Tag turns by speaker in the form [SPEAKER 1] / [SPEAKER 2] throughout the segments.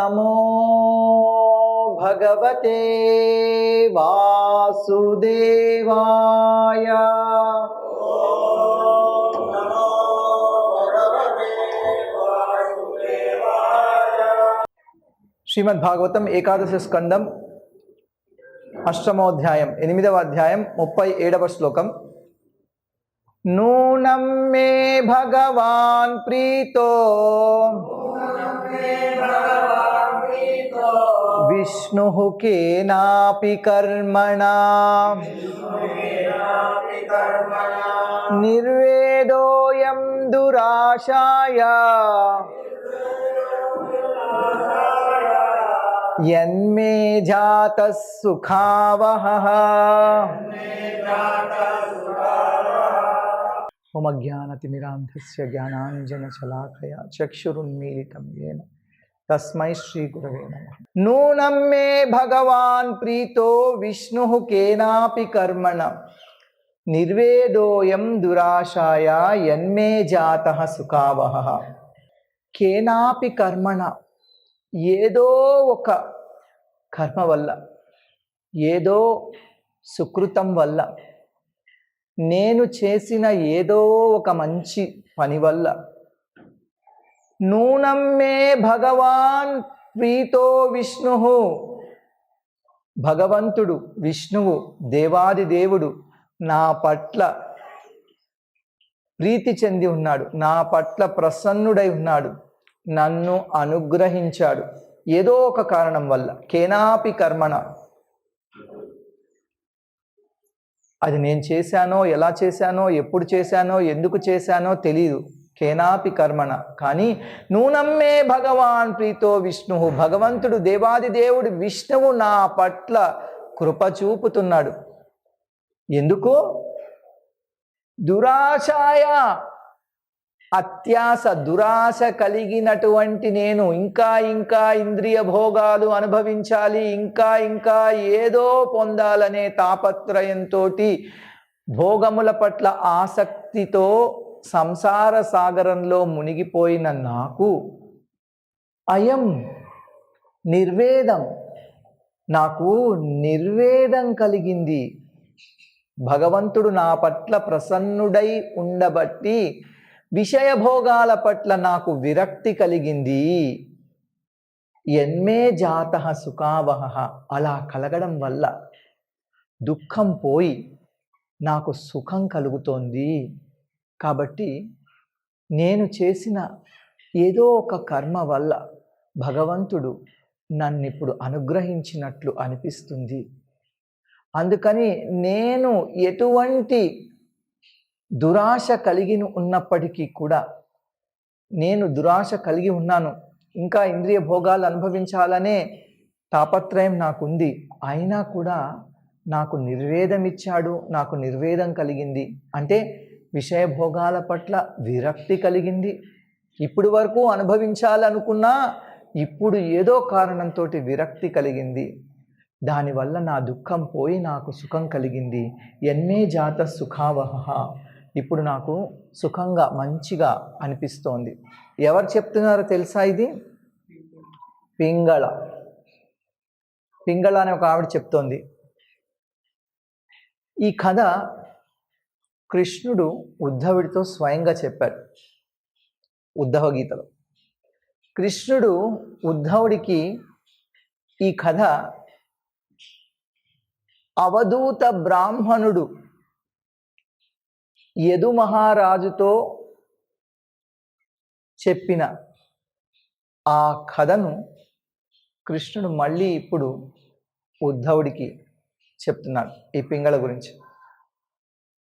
[SPEAKER 1] నమో భగవతే వాసుదేవాయ. శ్రీమద్ భాగవతం ఏకాదశ స్కందం అష్టమోధ్యాయం 8వ అధ్యాయం 37వ శ్లోకం. నూనం మే భగవాన్ ప్రీతో విష్ణు కేనాపి కర్మణా నిర్వేదోయం దురాశాయ యన్మే జాతః సుఖావహః. ఓం అజ్ఞానతిమిరాంధస్య జ్ఞానాంజనశలాకయా చక్షురున్మీలితం యేన తస్మై శ్రీగురవే నమః. నూనం మే భగవాన్ ప్రీతో విష్ణుః కేనాపి కర్మణ నిర్వేదోయం దురాశాయ యన్మే జాతః సుఖావహః. కేనాపి కర్మణ, ఏదో ఒక కర్మ వల్ల, ఏదో సుకృతం వల్ల, నేను చేసిన ఏదో ఒక మంచి పని వల్ల, నూనం మే భగవాన్ ప్రీతో విష్ణు, భగవంతుడు విష్ణువు దేవాది దేవుడు నా పట్ల ప్రీతి చెంది ఉన్నాడు, నా పట్ల ప్రసన్నుడై ఉన్నాడు, నన్ను అనుగ్రహించాడు ఏదో ఒక కారణం వల్ల. కేనాపి కర్మణ, అది నేను చేశానో, ఎలా చేశానో, ఎప్పుడు చేశానో, ఎందుకు చేశానో తెలియదు. కేనాపి కర్మణ, కానీ నూనం మే భగవాన్ ప్రీతో విష్ణు, భగవంతుడు దేవాది దేవుడు విష్ణువు నా పట్ల కృప చూపుతున్నాడు. ఎందుకు? దురాశాయ, అత్యాశ దురాశ కలిగినటువంటి నేను ఇంకా ఇంకా ఇంద్రియ భోగాలు అనుభవించాలి, ఇంకా ఇంకా ఏదో పొందాలనే తాపత్రయంతో, భోగముల పట్ల ఆసక్తితో సంసార సాగరంలో మునిగిపోయిన నాకు అయం నిర్వేదం, నాకు నిర్వేదం కలిగింది. భగవంతుడు నా పట్ల ప్రసన్నుడై ఉండబట్టి విషయభోగాల పట్ల నాకు విరక్తి కలిగింది. యన్మే జాతః సుఖావహః, అలా కలగడం వల్ల దుఃఖం పోయి నాకు సుఖం కలుగుతోంది. కాబట్టి నేను చేసిన ఏదో ఒక కర్మ వల్ల భగవంతుడు నన్నిప్పుడు అనుగ్రహించినట్లు అనిపిస్తుంది. అందుకని నేను ఎటువంటి దురాశ కలిగి ఉన్నప్పటికీ కూడా, నేను దురాశ కలిగి ఉన్నాను, ఇంకా ఇంద్రియ భోగాలు అనుభవించాలనే తాపత్రయం నాకుంది, అయినా కూడా నాకు నిర్వేదం ఇచ్చాడు, నాకు నిర్వేదం కలిగింది. అంటే విషయ భోగాల పట్ల విరక్తి కలిగింది. ఇప్పుడు వరకు అనుభవించాలనుకున్నా ఇప్పుడు ఏదో కారణంతో విరక్తి కలిగింది. దానివల్ల నా దుఃఖం పోయి నాకు సుఖం కలిగింది. యన్మే జాతః సుఖావహః, ఇప్పుడు నాకు సుఖంగా మంచిగా అనిపిస్తోంది. ఎవరు చెప్తున్నారో తెలుసా? ఇది పింగళ. పింగళ అనే ఒక ఆవిడ చెప్తోంది. ఈ కథ కృష్ణుడు ఉద్ధవుడితో స్వయంగా చెప్పాడు. ఉద్ధవ గీతలో కృష్ణుడు ఉద్ధవుడికి ఈ కథ అవధూత బ్రాహ్మణుడు యదు మహారాజుతో చెప్పిన ఆ కథను కృష్ణుడు మళ్ళీ ఇప్పుడు ఉద్ధవుడికి చెప్తున్నాడు. ఈ పింగళ గురించి.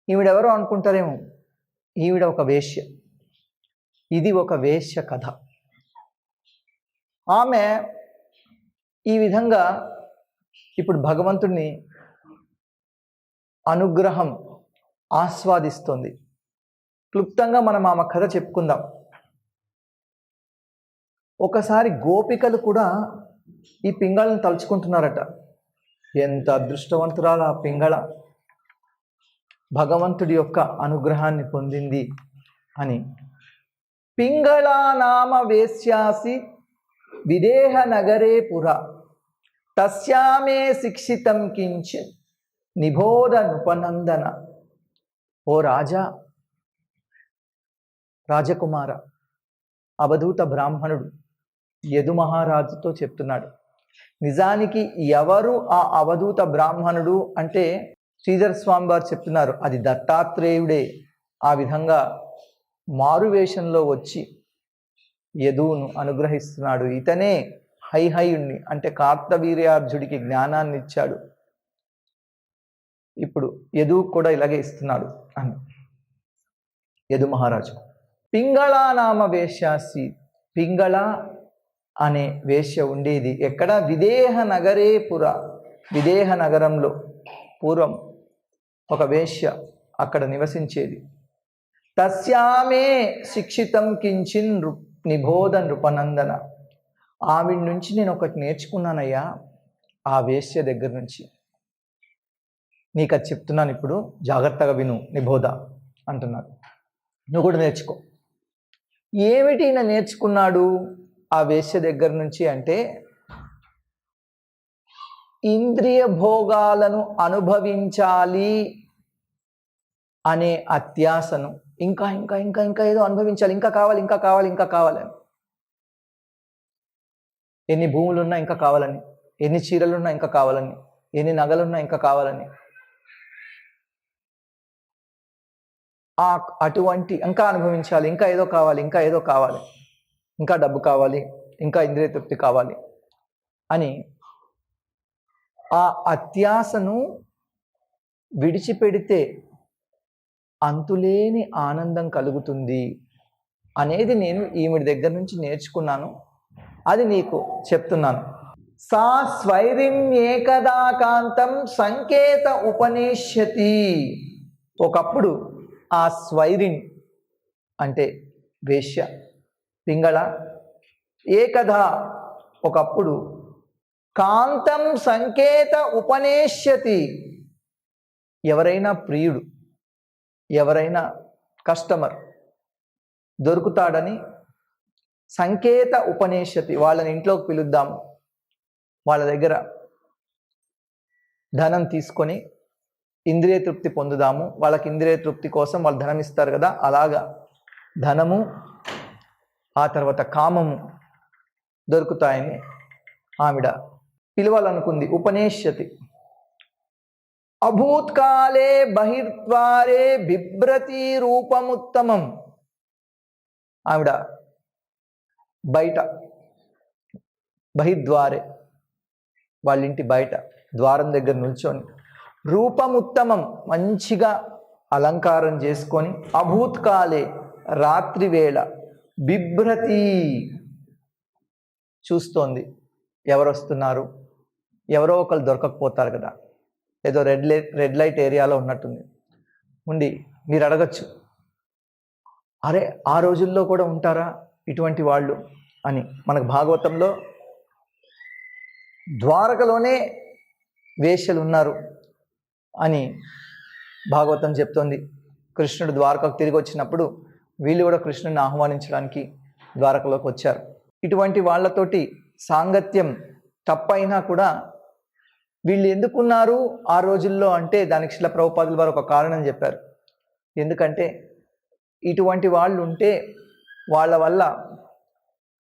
[SPEAKER 1] ఈవిడెవరో అనుకుంటారేమో, ఈవిడ ఒక వేశ్య. ఇది ఒక వేశ్య కథ. ఆమె ఈ విధంగా ఇప్పుడు భగవంతుడిని అనుగ్రహం ఆస్వాదిస్తుంది. క్లుప్తంగా మనం ఆమె కథ చెప్పుకుందాం. ఒకసారి గోపికలు కూడా ఈ పింగళను తలుచుకుంటున్నారట. ఎంత అదృష్టవంతురాలు ఆ పింగళ, భగవంతుడి యొక్క అనుగ్రహాన్ని పొందింది అని. పింగళా నామ వేశ్యాసి విదేహ నగరే పుర తస్యామే శిక్షితం కించిత్ నిబోధ నృపనందన. ఓ రాజా, రాజకుమార, అవధూత బ్రాహ్మణుడు యదు మహారాజుతో చెప్తున్నాడు. నిజానికి ఎవరు ఆ అవధూత బ్రాహ్మణుడు అంటే శ్రీధర స్వామి వారు చెప్తున్నారు, అది దత్తాత్రేయుడే. ఆ విధంగా మారువేషంలో వచ్చి యదువును అనుగ్రహిస్తున్నాడు. ఇతనే హైహయుణ్ణి అంటే కార్తవీర్యార్జుడికి జ్ఞానాన్ని ఇచ్చాడు. ఇప్పుడు యదువు కూడా ఇలాగే ఇస్తున్నాడు అని యదు మహారాజు. పింగళ నామ వేశ్యాసి, పింగళ అనే వేశ్య ఉండేది ఎక్కడ? విదేహ నగరే పుర, విదేహ నగరంలో పూర్వం ఒక వేశ్య అక్కడ నివసించేది. తస్యామే శిక్షితం కించిన్ నిబోధ నృపనందన. ఆవిడ నుంచి నేను ఒకటి నేర్చుకున్నానయ్యా, ఆ వేశ్య దగ్గర నుంచి. నీకు అది చెప్తున్నాను, ఇప్పుడు జాగ్రత్తగా విను నిబోధ అంటున్నాడు. నువ్వు కూడా నేర్చుకో. ఏమిటి ఈయన నేర్చుకున్నాడు ఆ వేశ్య దగ్గర నుంచి అంటే, ఇంద్రియ భోగాలను అనుభవించాలి అనే అత్యాసను, ఇంకా ఇంకా ఇంకా ఇంకా ఏదో అనుభవించాలి, ఇంకా కావాలి ఇంకా కావాలి ఇంకా కావాలని, ఎన్ని భూములున్నా ఇంకా కావాలని, ఎన్ని చీరలున్నా ఇంకా కావాలని, ఎన్ని నగలున్నా ఇంకా కావాలని, అటువంటి ఇంకా అనుభవించాలి, ఇంకా ఏదో కావాలి, ఇంకా ఏదో కావాలి, ఇంకా డబ్బు కావాలి, ఇంకా ఇంద్రియ తృప్తి కావాలి అని ఆ అత్యాసను విడిచిపెడితే అంతులేని ఆనందం కలుగుతుంది అనేది నేను ఈవిడి దగ్గర నుంచి నేర్చుకున్నాను. అది నీకు చెప్తున్నాను. సా స్వైరిం ఏకదా కాంతం సంకేత ఉపనేష్యతి. ఒకప్పుడు ఆ స్వైరిన్ అంటే వేశ్య, పింగళ, ఏకదా ఒకప్పుడు కాంతం సంకేత ఉపనేష్యతి. ఎవరైనా ప్రియుడు, ఎవరైనా కస్టమర్ దొరుకుతాడని సంకేత ఉపనేష్యతి, వాళ్ళని ఇంట్లోకి పిలుద్దాము, వాళ్ళ దగ్గర ధనం తీసుకొని ఇంద్రియ తృప్తి పొందుదాము, వాళ్ళకి ఇంద్రియ తృప్తి కోసం వాళ్ళు ధనం ఇస్తారు కదా, అలాగా ధనము ఆ తర్వాత కామము దొరుకుతాయని ఆవిడ పిలవాలనుకుంది. ఉపనేష్యతి. అభూత్కాలే బహిర్ద్వారే బిభ్రతి రూపముత్తమం. ఆవిడ బయట, బహిర్ద్వారే వాళ్ళింటి బయట ద్వారం దగ్గర నిల్చొని, రూపముత్తమం మంచిగా అలంకారం చేసుకొని, అభూత్కాలే రాత్రి వేళ, బిభ్రతి చూస్తోంది, ఎవరు వస్తున్నారు, ఎవరో ఒకరు దొరకకపోతారు కదా, ఏదో రెడ్ లైట్ ఏరియాలో ఉన్నట్టుంది ఉండి మీరు అడగచ్చు, అరే ఆ రోజుల్లో కూడా ఉంటారా ఇటువంటి వాళ్ళు అని. మనకు భాగవతంలో ద్వారకలోనే వేశ్యలు ఉన్నారు అని భాగవతం చెప్తోంది. కృష్ణుడు ద్వారకకు తిరిగి వచ్చినప్పుడు వీళ్ళు కూడా కృష్ణుని ఆహ్వానించడానికి ద్వారకలోకి వచ్చారు. ఇటువంటి వాళ్ళతోటి సాంగత్యం తప్పైనా కూడా వీళ్ళు ఎందుకున్నారు ఆ రోజుల్లో అంటే దానికి శిల ప్రభుపాదుల వారు ఒక కారణం చెప్పారు. ఎందుకంటే ఇటువంటి వాళ్ళు ఉంటే వాళ్ళ వల్ల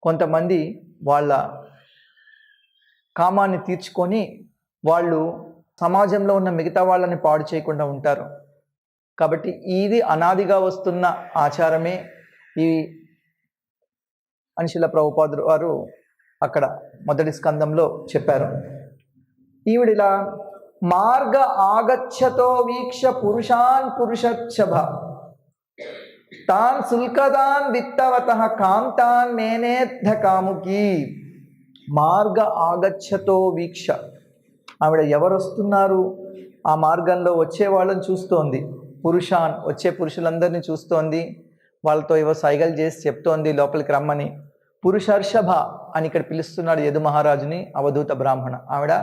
[SPEAKER 1] కొంతమంది వాళ్ళ కామాన్ని తీర్చుకొని వాళ్ళు సమాజంలో ఉన్న మిగతా వాళ్ళని పాడు చేయకుండా ఉంటారు. కాబట్టి ఇది అనాదిగా వస్తున్న ఆచారమే ఈ అని శిల ప్రభుపాదులు వారు అక్కడ మొదటి స్కందంలో చెప్పారు. ఈవిడిలా మార్గ ఆగచ్చతో వీక్ష పురుషాన్ పురుషర్షభ తాన్ శుల్కదాన్ విత్తవత కాంతాన్ మేనేద్ధ కాముకి. మార్గ ఆగచ్చతో వీక్ష, ఆవిడ ఎవరు వస్తున్నారు ఆ మార్గంలో వచ్చే వాళ్ళని చూస్తోంది. పురుషాన్ వచ్చే పురుషులందరినీ చూస్తోంది, వాళ్ళతో ఏవో సైగలు చేసి చెప్తోంది లోపలికి రమ్మని. పురుషర్షభ అని ఇక్కడ పిలుస్తున్నాడు యదు మహారాజుని అవధూత బ్రాహ్మణ. ఆవిడ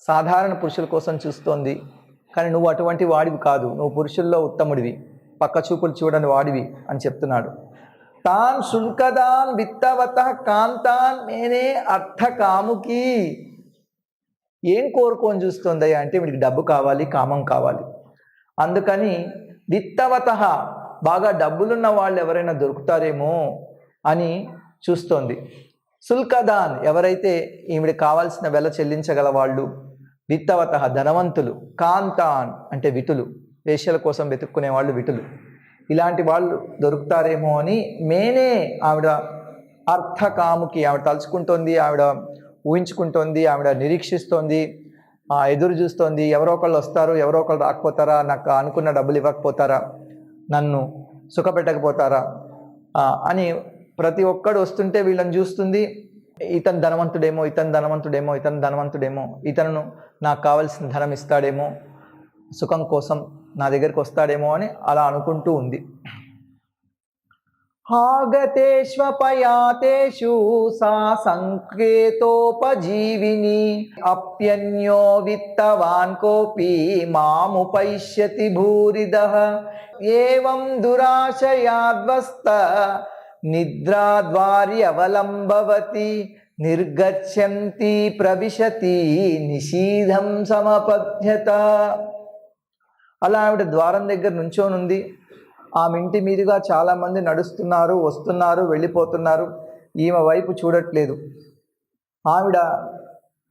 [SPEAKER 1] సాధారణ పురుషుల కోసం చూస్తోంది, కానీ నువ్వు అటువంటి వాడివి కాదు, నువ్వు పురుషుల్లో ఉత్తముడివి, పక్క చూపులు చూడని వాడివి అని చెప్తున్నాడు. తాన్ శుల్కదాన్ విత్తవత కాంతాన్ మేనే అర్థ కాముకి. ఏం కోరుకొని చూస్తుందయ్యా అంటే వీడికి డబ్బు కావాలి, కామం కావాలి. అందుకని విత్తవత బాగా డబ్బులున్న వాళ్ళు ఎవరైనా దొరుకుతారేమో అని చూస్తోంది. శుల్కదాన్ ఎవరైతే ఈవిడికి కావాల్సిన వెల చెల్లించగల వాళ్ళు, విత్తవత ధనవంతులు, కాంతాన్ అంటే విటులు, వేశ్యల కోసం వెతుక్కునే వాళ్ళు విటులు, ఇలాంటి వాళ్ళు దొరుకుతారేమో అని మేనే ఆవిడ అర్థకాముకి, ఆవిడ తలుచుకుంటోంది, ఆవిడ ఊహించుకుంటోంది, ఆవిడ నిరీక్షిస్తోంది, ఎదురు చూస్తోంది. ఎవరో ఒకళ్ళు వస్తారు, ఎవరో ఒకళ్ళు రాకపోతారా, నాకు అనుకున్న డబ్బులు ఇవ్వకపోతారా, నన్ను సుఖపెట్టకపోతారా అని ప్రతి ఒక్కడు వస్తుంటే వీళ్ళని చూస్తుంది. ఇతను ధనవంతుడేమో, ఇతను ధనవంతుడేమో, ఇతను ధనవంతుడేమో, ఇతను నాకు కావలసిన ధనం ఇస్తాడేమో, సుఖం కోసం నా దగ్గరికి వస్తాడేమో అని అలా అనుకుంటూ ఉంది. ఆగతేష్వపయాతేషు సా సంకేతోపజీవిని అప్యన్యో విత్తవాన్ కోపి మాముపైష్యతి భూరిదః ఏవం దురాశయాద్వస్త నిద్రాద్వార్యవలంబవతి నిర్గచ్చంతి ప్రవిశతి నిషీధం సమపద్యత. అలా ఆవిడ ద్వారం దగ్గర నుంచోనుంది. ఆమె ఇంటి మీదుగా చాలామంది నడుస్తున్నారు, వస్తున్నారు, వెళ్ళిపోతున్నారు. ఈమె వైపు చూడట్లేదు. ఆవిడ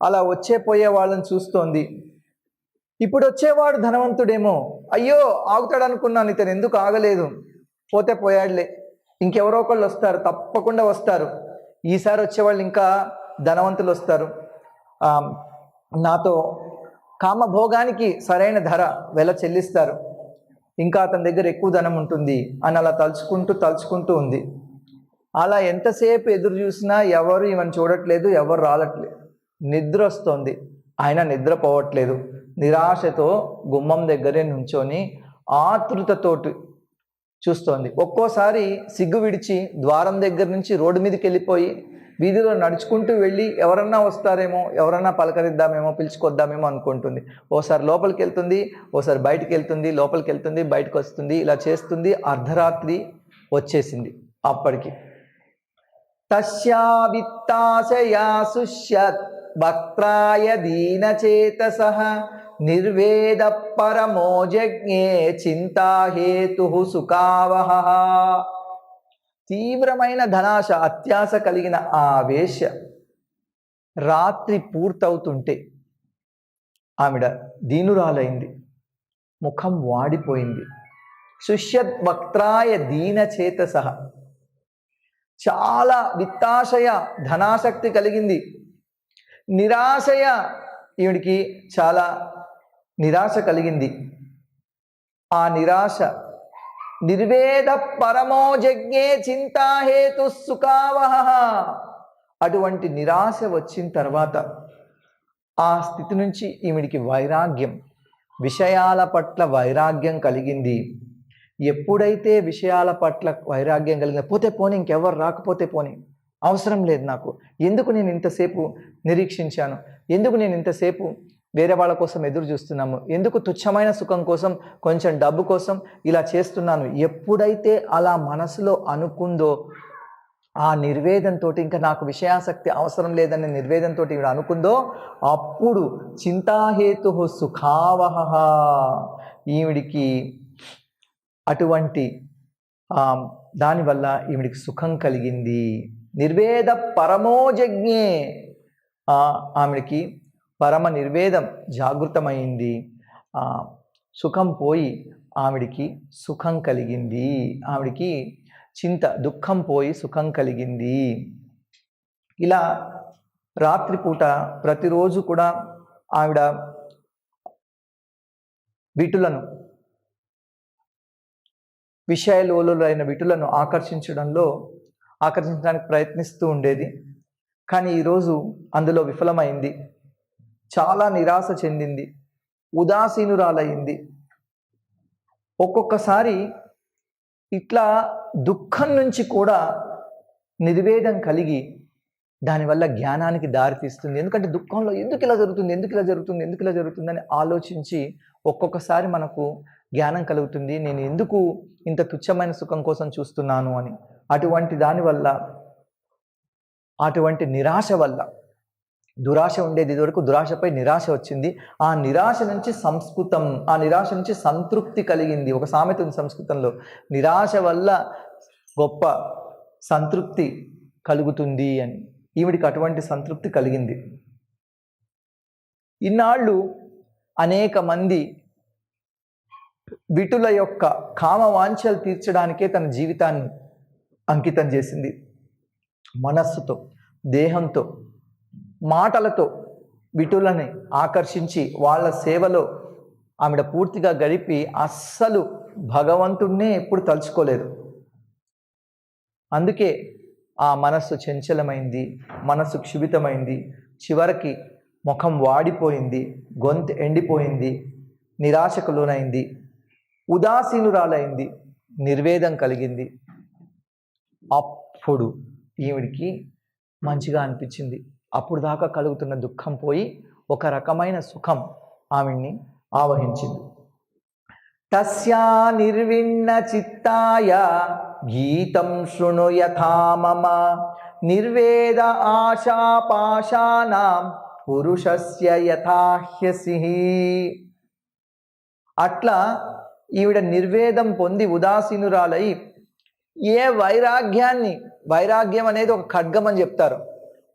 [SPEAKER 1] అలా పోయే వాళ్ళని చూస్తోంది. ఇప్పుడు వచ్చేవాడు ధనవంతుడేమో, అయ్యో ఆగుతాడు అనుకున్నాను, ఇతను ఎందుకు ఆగలేదు, పోతే పోయాడులే, ఇంకెవరో ఒకళ్ళు వస్తారు, తప్పకుండా వస్తారు, ఈసారి వచ్చేవాళ్ళు ఇంకా ధనవంతులు వస్తారు, నాతో కామభోగానికి సరైన ధర వెల చెల్లిస్తారు, ఇంకా అతని దగ్గర ఎక్కువ ధనం ఉంటుంది అని అలా తలుచుకుంటూ ఉంది. అలా ఎంతసేపు ఎదురు చూసినా ఎవరు ఈమెను చూడట్లేదు, ఎవరు రాలట్లేదు. నిద్ర వస్తోంది, ఆయన నిద్రపోవట్లేదు. నిరాశతో గుమ్మం దగ్గరే నుంచొని ఆతృతతోటి చూస్తోంది. ఒక్కోసారి సిగ్గు విడిచి ద్వారం దగ్గర నుంచి రోడ్డు మీదకి వెళ్ళిపోయి వీధిలో నడుచుకుంటూ వెళ్ళి ఎవరన్నా వస్తారేమో, ఎవరన్నా పలకరిద్దామేమో, పిలుచుకొద్దామేమో అనుకుంటుంది. ఓసారి లోపలికి వెళ్తుంది, ఓసారి బయటికి వెళ్తుంది, లోపలికి వెళ్తుంది, బయటకు వస్తుంది, ఇలా చేస్తుంది. అర్ధరాత్రి వచ్చేసింది. అప్పటికి తస్యా విత్తాశయా సుష్యత్ వక్త్రాయ దీనచేతసః నిర్వేద పరమో జజ్ఞే చింతాహేతు సుఖావహః. తీవ్రమైన ధనాశ, అత్యాశ కలిగిన ఆ వేశ్య రాత్రి పూర్తవుతుంటే ఆవిడ దీనురాలైంది, ముఖం వాడిపోయింది. శుష్యత్ వక్త్రాయ దీనచేతసః, చాలా విత్తాశయ ధనాసక్తి కలిగింది. నిరాశయ, ఈవిడికి చాలా నిరాశ కలిగింది. ఆ నిరాశ నిర్వేద పరమో జజ్ఞే చింతాహేతు సుఖావహః. అటువంటి నిరాశ వచ్చిన తర్వాత ఆ స్థితి నుంచి ఈవిడికి వైరాగ్యం, విషయాల పట్ల వైరాగ్యం కలిగింది. ఎప్పుడైతే విషయాల పట్ల వైరాగ్యం కలిగింది, పోతే పోనీ, ఇంకెవరు రాకపోతే పోనీ, అవసరం లేదు నాకు, ఎందుకు నేను ఇంతసేపు నిరీక్షించాను, ఎందుకు నేను ఇంతసేపు వేరే వాళ్ళ కోసం ఎదురు చూస్తున్నాము, ఎందుకు తుచ్చమైన సుఖం కోసం, కొంచెం డబ్బు కోసం ఇలా చేస్తున్నాను, ఎప్పుడైతే అలా మనసులో అనుకుందో ఆ నిర్వేదంతో, ఇంకా నాకు విషయాసక్తి అవసరం లేదనే నిర్వేదంతో ఈవిడ అనుకుందో, అప్పుడు చింతాహేతు సుఖావహః, ఈవిడికి అటువంటి దానివల్ల ఈవిడికి సుఖం కలిగింది. నిర్వేద పరమోజజ్ఞే, ఆవిడికి పరమ నిర్వేదం జాగృతమైంది. సుఖం పోయి ఆవిడికి సుఖం కలిగింది. ఆవిడికి చింత, దుఃఖం పోయి సుఖం కలిగింది. ఇలా రాత్రిపూట ప్రతిరోజు కూడా ఆవిడ విటులను, విషయలోలులైన విటులను ఆకర్షించడానికి ప్రయత్నిస్తూ ఉండేది. కానీ ఈరోజు అందులో విఫలమైంది. చాలా నిరాశ చెందింది, ఉదాసీనురాలయ్యింది. ఒక్కొక్కసారి ఇట్లా దుఃఖం నుంచి కూడా నిర్వేదం కలిగి దానివల్ల జ్ఞానానికి దారితీస్తుంది. ఎందుకంటే దుఃఖంలో ఎందుకు ఇలా జరుగుతుందని ఆలోచించి ఒక్కొక్కసారి మనకు జ్ఞానం కలుగుతుంది. నేను ఎందుకు ఇంత తుచ్చమైన సుఖం కోసం చూస్తున్నాను అని. అటువంటి దానివల్ల, అటువంటి నిరాశ వల్ల, దురాశ ఉండేది ఇదివరకు, దురాశపై నిరాశ వచ్చింది. ఆ నిరాశ నుంచి సంస్కృతం, ఆ నిరాశ నుంచి సంతృప్తి కలిగింది. ఒక సామెత ఉంది సంస్కృతంలో, నిరాశ వల్ల గొప్ప సంతృప్తి కలుగుతుంది అని. ఈవిడికి అటువంటి సంతృప్తి కలిగింది. ఇన్నాళ్ళు అనేక మంది విటుల యొక్క కామవాంఛలు తీర్చడానికే తన జీవితాన్ని అంకితం చేసింది. మనస్సుతో, దేహంతో, మాటలతో విటులని ఆకర్షించి వాళ్ళ సేవలో ఆవిడ పూర్తిగా గడిపి అస్సలు భగవంతుడినే ఎప్పుడు తలుచుకోలేదు. అందుకే ఆ మనస్సు చంచలమైంది, మనస్సు క్షుభితమైంది, చివరికి ముఖం వాడిపోయింది, గొంతు ఎండిపోయింది, నిరాశకు లోనైంది, ఉదాసీనురాలైంది, నిర్వేదం కలిగింది. అప్పుడు ఈవిడికి మంచిగా అనిపించింది. అప్పుడు దాకా కలుగుతున్న దుఃఖం పోయి ఒక రకమైన సుఖం ఆవిడ్ని ఆవహించింది. తస్యా నిర్విణ్ణ చిత్తాయ గీతం శృణు యథా మమ నిర్వేద ఆశాపాశానాం పురుషస్య యథాహ్యసి. అట్లా ఈవిడ నిర్వేదం పొంది ఉదాసీనురాలై ఏ వైరాగ్యాన్ని, వైరాగ్యం అనేది ఒక ఖడ్గం అని చెప్తారు.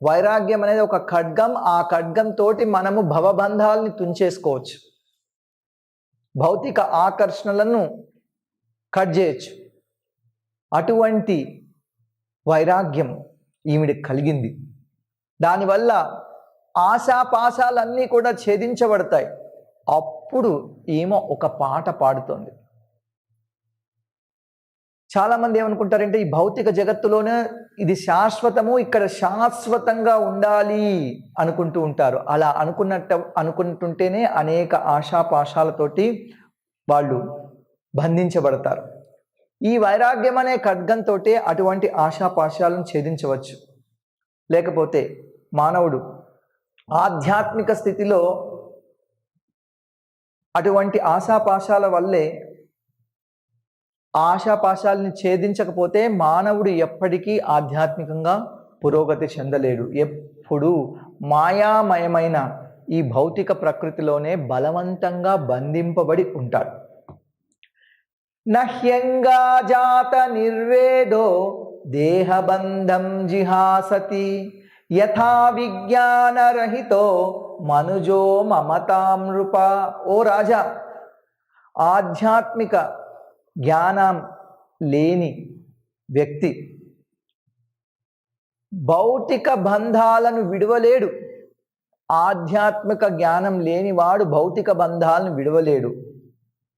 [SPEAKER 1] వైరాగ్యం అనేది ఒక ఖడ్గం. ఆ ఖడ్గంతో మనము భవబంధాలని తుంచేసుకోవచ్చు, భౌతిక ఆకర్షణలను కట్ చేయొచ్చు. అటువంటి వైరాగ్యం ఈవిడికి కలిగింది. దానివల్ల ఆశాపాశాలన్నీ కూడా ఛేదించబడతాయి. అప్పుడు ఏమో ఒక పాట పాడుతోంది. చాలామంది ఏమనుకుంటారంటే ఈ భౌతిక జగత్తులోనే ఇది శాశ్వతము, ఇక్కడ శాశ్వతంగా ఉండాలి అనుకుంటూ ఉంటారు. అలా అనుకుంటుంటేనే అనేక ఆశాపాశాలతోటి వాళ్ళు బంధించబడతారు. ఈ వైరాగ్యం అనే ఖడ్గంతో అటువంటి ఆశాపాశాలను ఛేదించవచ్చు. లేకపోతే మానవుడు ఆధ్యాత్మిక స్థితిలో అటువంటి ఆశాపాశాల వల్లే, ఆశాపాశాలని ఛేదించకపోతే మానవుడు ఎప్పటికీ ఆధ్యాత్మికంగా పురోగతి చెందలేడు. ఎప్పుడు మాయామయమైన ఈ భౌతిక ప్రకృతిలోనే బలవంతంగా బంధింపబడి ఉంటాడు. నహ్యంగా జాత నిర్వేదో దేహబంధం జిహాసతి యథా విజ్ఞానరహితో మనుజో మమతాం నృప. ఓ రాజా, ఆధ్యాత్మిక జ్ఞానం లేని వ్యక్తి భౌతిక బంధాలను విడవలేడు. ఆధ్యాత్మిక జ్ఞానం లేనివాడు భౌతిక బంధాలను విడవలేడు.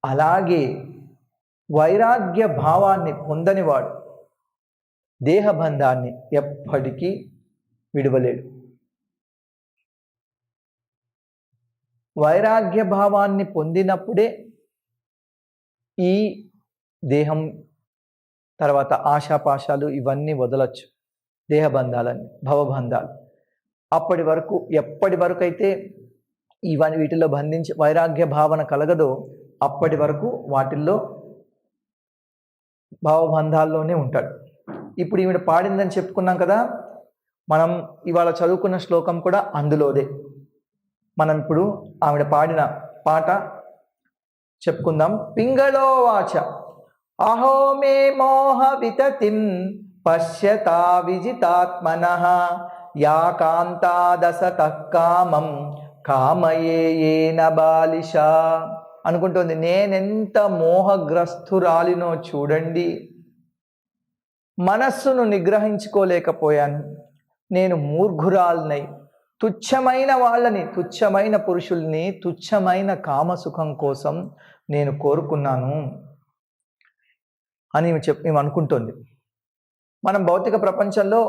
[SPEAKER 1] అలాగే వైరాగ్య భావాన్ని పొందనివాడు దేహబంధాన్ని ఎప్పటికీ విడవలేడు. వైరాగ్య భావాన్ని పొందినప్పుడే ఈ దేహం తర్వాత ఆశాపాశాలు ఇవన్నీ వదలచ్చు, దేహబంధాలన్నీ, భవబంధాలు. అప్పటి వరకు, ఎప్పటి వరకు అయితే వీటిల్లో బంధించి వైరాగ్య భావన కలగదో అప్పటి వరకు వాటిల్లో భావబంధాల్లోనే ఉంటాడు. ఇప్పుడు ఈవిడ పాడిందని చెప్పుకున్నాం కదా, మనం ఇవాళ చదువుకున్న శ్లోకం కూడా అందులోదే. మనం ఇప్పుడు ఆవిడ పాడిన పాట చెప్పుకుందాం. పింగళో వాచ అహో మే మోహ వితతిం పశ్యతా విజితాత్మనః యా కాంతాదసతః కామం కామయేయేన బాలిష. అనుకుంటుంది, నేనెంత మోహగ్రస్తురాలినో చూడండి, మనస్సును నిగ్రహించుకోలేకపోయాను, నేను మూర్ఘురాలినై తుచ్చమైన వాళ్ళని, తుచ్చమైన పురుషుల్ని, తుచ్చమైన కామసుఖం కోసం నేను కోరుకున్నాను అని ఈమె అనుకుంటుంది. మనం భౌతిక ప్రపంచంలో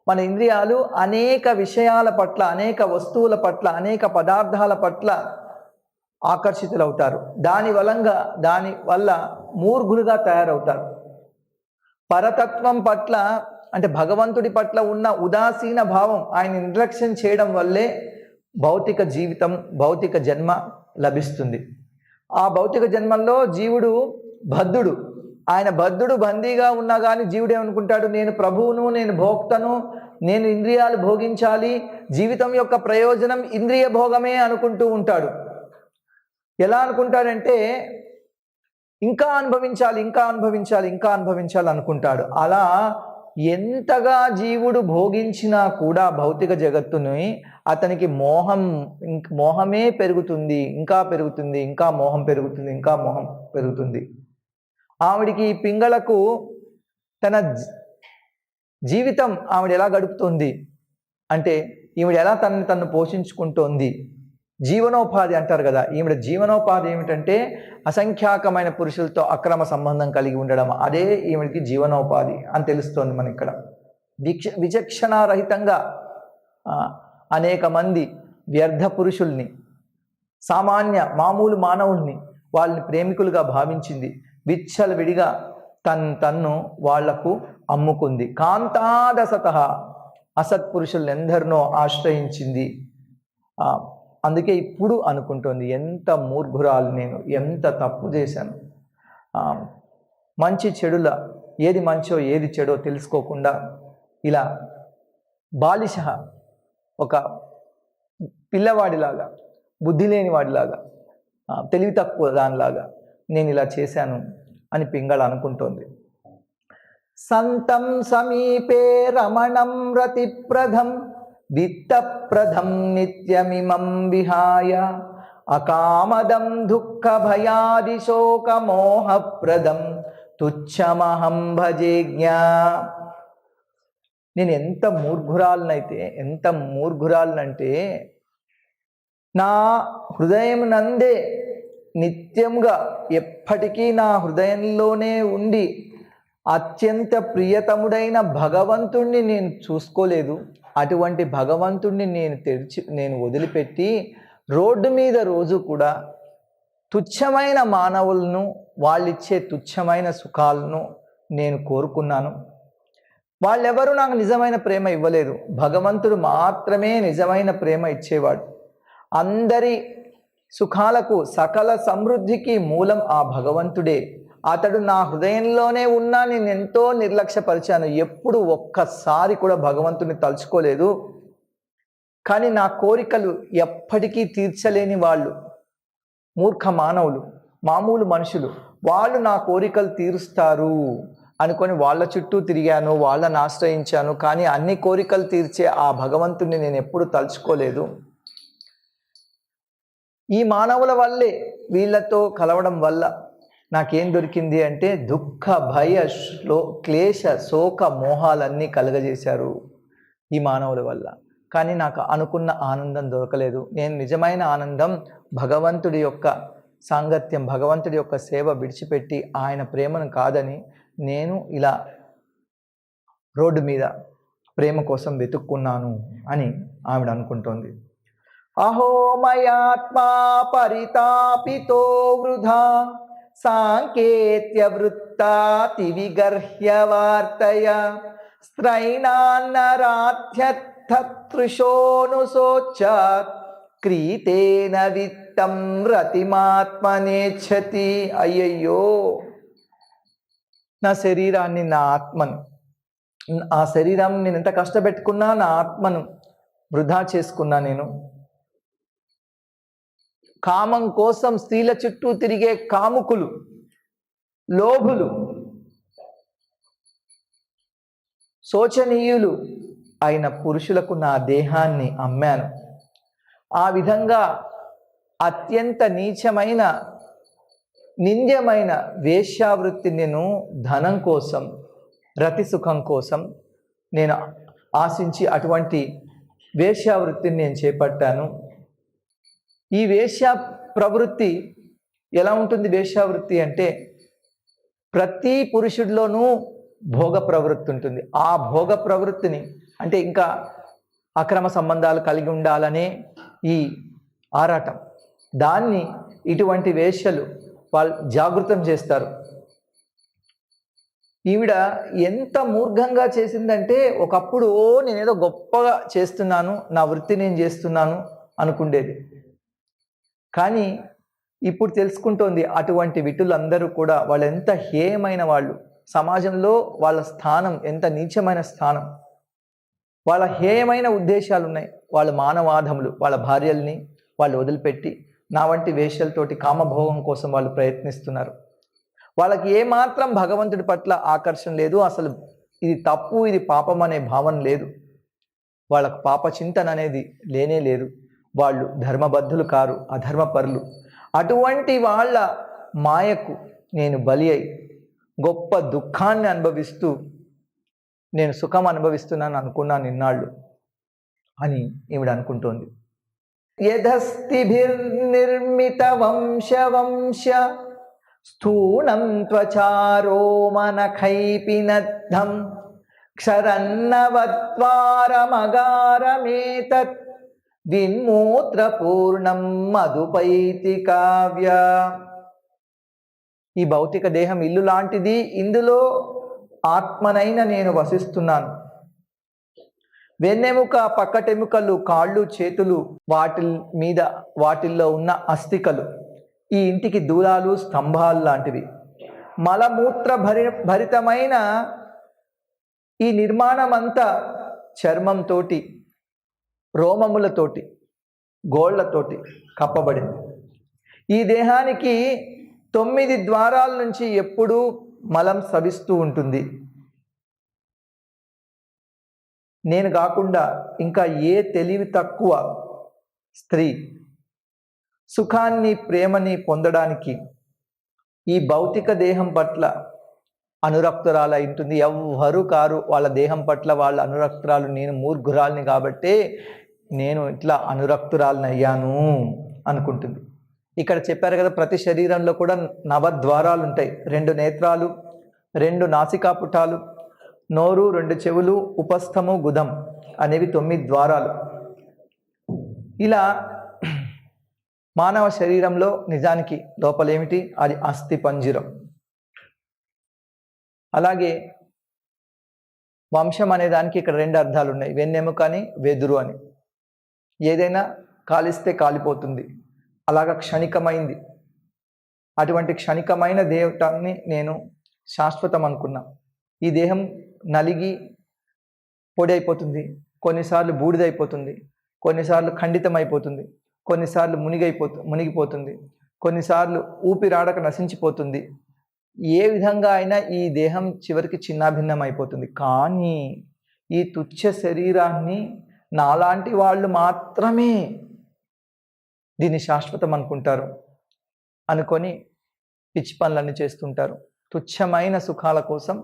[SPEAKER 1] మన ఇంద్రియాలు అనేక విషయాల పట్ల, అనేక వస్తువుల పట్ల, అనేక పదార్థాల పట్ల ఆకర్షితులవుతారు. దానివల్ల మూర్ఘులుగా తయారవుతారు. పరతత్వం పట్ల, అంటే భగవంతుడి పట్ల ఉన్న ఉదాసీన భావం, ఆయన నిర్లక్ష్యం చేయడం వల్లే భౌతిక జీవితం, భౌతిక జన్మ లభిస్తుంది. ఆ భౌతిక జన్మల్లో జీవుడు బద్ధుడు, ఆయన బద్ధుడు బందీగా ఉన్నా కానీ జీవుడు ఏమనుకుంటాడు, నేను ప్రభువును, నేను భోక్తను, నేను ఇంద్రియాలు భోగించాలి, జీవితం యొక్క ప్రయోజనం ఇంద్రియ భోగమే అనుకుంటూ ఉంటాడు. ఎలా అనుకుంటాడంటే ఇంకా అనుభవించాలి, ఇంకా అనుభవించాలి, ఇంకా అనుభవించాలి అనుకుంటాడు. అలా ఎంతగా జీవుడు భోగించినా కూడా భౌతిక జగత్తుని అతనికి మోహమే పెరుగుతుంది, ఇంకా పెరుగుతుంది, ఇంకా మోహం పెరుగుతుంది, ఇంకా మోహం పెరుగుతుంది. ఆవిడికి పింగళకు తన జీవితం ఆవిడ ఎలా గడుపుతుంది అంటే, ఈవిడ ఎలా తను పోషించుకుంటోంది, జీవనోపాధి అంటారు కదా, ఈవిడ జీవనోపాధి ఏమిటంటే అసంఖ్యాకమైన పురుషులతో అక్రమ సంబంధం కలిగి ఉండడం. అదే ఈవిడికి జీవనోపాధి అని తెలుస్తోంది మన ఇక్కడ. విచక్షణారహితంగా అనేక మంది వ్యర్థ పురుషుల్ని, మామూలు మానవుల్ని వాళ్ళని ప్రేమికులుగా భావించింది. విచ్చలవిడిగా తన్ను వాళ్లకు అమ్ముకుంది. కాంతాదసత అసత్పురుషుల్ని ఎందరినో ఆశ్రయించింది. అందుకే ఇప్పుడు అనుకుంటుంది, ఎంత మూర్ఖురాలు నేను, ఎంత తప్పు చేశాను. మంచి చెడుల ఏది మంచో ఏది చెడో తెలుసుకోకుండా ఇలా బాలిష, ఒక పిల్లవాడిలాగా, బుద్ధి లేని వాడిలాగా, తెలివి తక్కువ దానిలాగా నేను ఇలా చేశాను అని పింగళ అనుకుంటోంది. సంతం సమీపే రమణం రతిప్రదం విత్తప్రదం నిత్యమిమం విహాయ అకామదం దుఃఖ భయాది శోకమోహప్రదం తుచ్చమహం భజేజ్ఞా. నేను ఎంత మూర్ఖురాలనంటే నా హృదయం నందే నిత్యంగా ఎప్పటికీ నా హృదయంలోనే ఉండి అత్యంత ప్రియతముడైన భగవంతుణ్ణి నేను చూసుకోలేదు. అటువంటి భగవంతుణ్ణి నేను వదిలిపెట్టి రోడ్డు మీద రోజు కూడా తుచ్చమైన మానవులను, వాళ్ళిచ్చే తుచ్చమైన సుఖాలను నేను కోరుకున్నాను. వాళ్ళెవరూ నాకు నిజమైన ప్రేమ ఇవ్వలేదు. భగవంతుడు మాత్రమే నిజమైన ప్రేమ ఇచ్చేవాడు. అందరి సుఖాలకు, సకల సమృద్ధికి మూలం ఆ భగవంతుడే. అతడు నా హృదయంలోనే ఉన్నా నేను ఎంతో నిర్లక్ష్యపరిచాను. ఎప్పుడు ఒక్కసారి కూడా భగవంతుని తలుచుకోలేదు. కానీ నా కోరికలు ఎప్పటికీ తీర్చలేని వాళ్ళు, మూర్ఖ మానవులు, మామూలు మనుషులు, వాళ్ళు నా కోరికలు తీరుస్తారు అనుకొని వాళ్ళ చుట్టూ తిరిగాను, వాళ్ళని ఆశ్రయించాను. కానీ అన్ని కోరికలు తీర్చే ఆ భగవంతుని నేను ఎప్పుడు తలుచుకోలేదు. ఈ మానవుల వల్లే, వీళ్ళతో కలవడం వల్ల నాకేం దొరికింది అంటే దుఃఖ భయ క్లేశ శోక మోహాలన్నీ కలగజేశారు ఈ మానవుల వల్ల. కానీ నాకు అనుకున్న ఆనందం దొరకలేదు. నేను నిజమైన ఆనందం భగవంతుడి యొక్క సాంగత్యం, భగవంతుడి యొక్క సేవ విడిచిపెట్టి ఆయన ప్రేమను కాదని నేను ఇలా రోడ్డు మీద ప్రేమ కోసం వెతుక్కున్నాను అని ఆవిడ అనుకుంటోంది. అహో మయాత్మా పరితాపితో వృధా సాంకేత్య వృత్తాతి విగర్హ్య వార్తయ స్త్రైణాన్నరాధ్యతృశోనుసోచాత్ క్రీతేన విత్తం రతిమాత్మనేచ్చతి. అయ్యయ్యో, నా శరీరాన్ని, నా ఆత్మను, ఆ శరీరం నేను ఎంత కష్టపెట్టుకున్నా నా ఆత్మను వృధా చేసుకున్నా. నేను కామం కోసం స్త్రీల చుట్టూ తిరిగే కాముకులు, లోభులు, శోచనీయులు అయిన పురుషులకు నా దేహాన్ని అమ్మాను. ఆ విధంగా అత్యంత నీచమైన, నింద్యమైన వేశ్యావృత్తి నేను ధనం కోసం, రతి సుఖం కోసం నేను ఆశించి అటువంటి వేశ్యావృత్తిని నేను చేపట్టాను. ఈ వేశ్యా ప్రవృత్తి ఎలా ఉంటుంది? వేశ్యావృత్తి అంటే ప్రతి పురుషుడిలోనూ భోగ ప్రవృత్తి ఉంటుంది. ఆ భోగ ప్రవృత్తిని అంటే ఇంకా అక్రమ సంబంధాలు కలిగి ఉండాలనే ఈ ఆరాటం, దాన్ని ఇటువంటి వేశ్యలు వాళ్ళు జాగృతం చేస్తారు. ఈవిడ ఎంత మూర్ఘంగా చేసిందంటే, ఒకప్పుడు నేనేదో గొప్పగా చేస్తున్నాను, నా వృత్తి నేను చేస్తున్నాను అనుకుండేది. కానీ ఇప్పుడు తెలుసుకుంటోంది అటువంటి విటులందరూ కూడా వాళ్ళు ఎంత హేయమైన వాళ్ళు, సమాజంలో వాళ్ళ స్థానం ఎంత నీచమైన స్థానం, వాళ్ళ హేయమైన ఉద్దేశాలు ఉన్నాయి. వాళ్ళ మానవాధములు, వాళ్ళ భార్యల్ని వాళ్ళు వదిలిపెట్టి నా వంటి వేషలతోటి కామభోగం కోసం వాళ్ళు ప్రయత్నిస్తున్నారు. వాళ్ళకి ఏమాత్రం భగవంతుడి పట్ల ఆకర్షణ లేదు, అసలు ఇది తప్పు ఇది పాపం అనే భావన లేదు, వాళ్ళకు పాప చింతన అనేది లేనే లేదు. వాళ్ళు ధర్మబద్ధులు కారు, అధర్మపరులు. అటువంటి వాళ్ళ మాయకు నేను బలి అయి గొప్ప దుఃఖాన్ని అనుభవిస్తూ నేను సుఖం అనుభవిస్తున్నాను అనుకున్నాను ఇన్నాళ్ళు అని ఈవిడ అనుకుంటోంది. యదస్తిభిర్నిర్మిత వంశ స్థూణం త్వచారోమనఖైపినద్ధం క్షరన్నవద్వారమగారమేతత్ విన్మూత్రపూర్ణం మధుపైతి కావ్య. ఈ భౌతిక దేహం ఇల్లు లాంటిది, ఇందులో ఆత్మనైన నేను వసిస్తున్నాను. వెన్నెముక, పక్కటెముకలు, కాళ్ళు, చేతులు, వాటిల్లో ఉన్న అస్థికలు ఈ ఇంటికి దూలాలు, స్తంభాలు లాంటివి. మలమూత్ర భరితమైన ఈ నిర్మాణం అంతా చర్మంతోటి, రోమములతోటి, గోళ్లతోటి కప్పబడింది. ఈ దేహానికి 9 ద్వారాల నుంచి ఎప్పుడూ మలం స్రవిస్తూ ఉంటుంది. నేను కాకుండా ఇంకా ఏ తెలివి తక్కువ స్త్రీ సుఖాన్ని, ప్రేమని పొందడానికి ఈ భౌతిక దేహం పట్ల అనురక్తురాలై ఉంటుంది. ఎవ్వరూ కారు వాళ్ళ దేహం పట్ల వాళ్ళ అనురక్తురాలు. నేను మూర్ఖురాల్ని కాబట్టే నేను ఇట్లా అనురక్తురాలని అయ్యాను అనుకుంటుంది. ఇక్కడ చెప్పారు కదా, ప్రతి శరీరంలో కూడా 9 ద్వారాలు ఉంటాయి. 2 నేత్రాలు, 2 నాసికాపుటాలు, నోరు, 2 చెవులు, ఉపస్థము, గుదం అనేవి 9 ద్వారాలు. ఇలా మానవ శరీరంలో నిజానికి లోపలేమిటి? అది అస్థి పంజరం. అలాగే వంశం అనే దానికి ఇక్కడ 2 అర్థాలు ఉన్నాయి. వెన్నెముక అని, వెదురు అని. ఏదైనా కాలిస్తే కాలిపోతుంది, అలాగా క్షణికమైంది. అటువంటి క్షణికమైన దేవతాన్ని నేను శాశ్వతం అనుకున్నా. ఈ దేహం నలిగి పొడి అయిపోతుంది, కొన్నిసార్లు బూడిదైపోతుంది, కొన్నిసార్లు ఖండితమైపోతుంది, కొన్నిసార్లు మునిగిపోతుంది, కొన్నిసార్లు ఊపిరాడక నశించిపోతుంది. ఏ విధంగా అయినా ఈ దేహం చివరికి చిన్నాభిన్నం అయిపోతుంది. కానీ ఈ తుచ్చ శరీరాన్ని నాలాంటి వాళ్ళు మాత్రమే దీన్ని శాశ్వతం అనుకుంటారు. అనుకొని పిచ్చి పనులన్నీ చేస్తుంటారు. తుచ్చమైన సుఖాల కోసం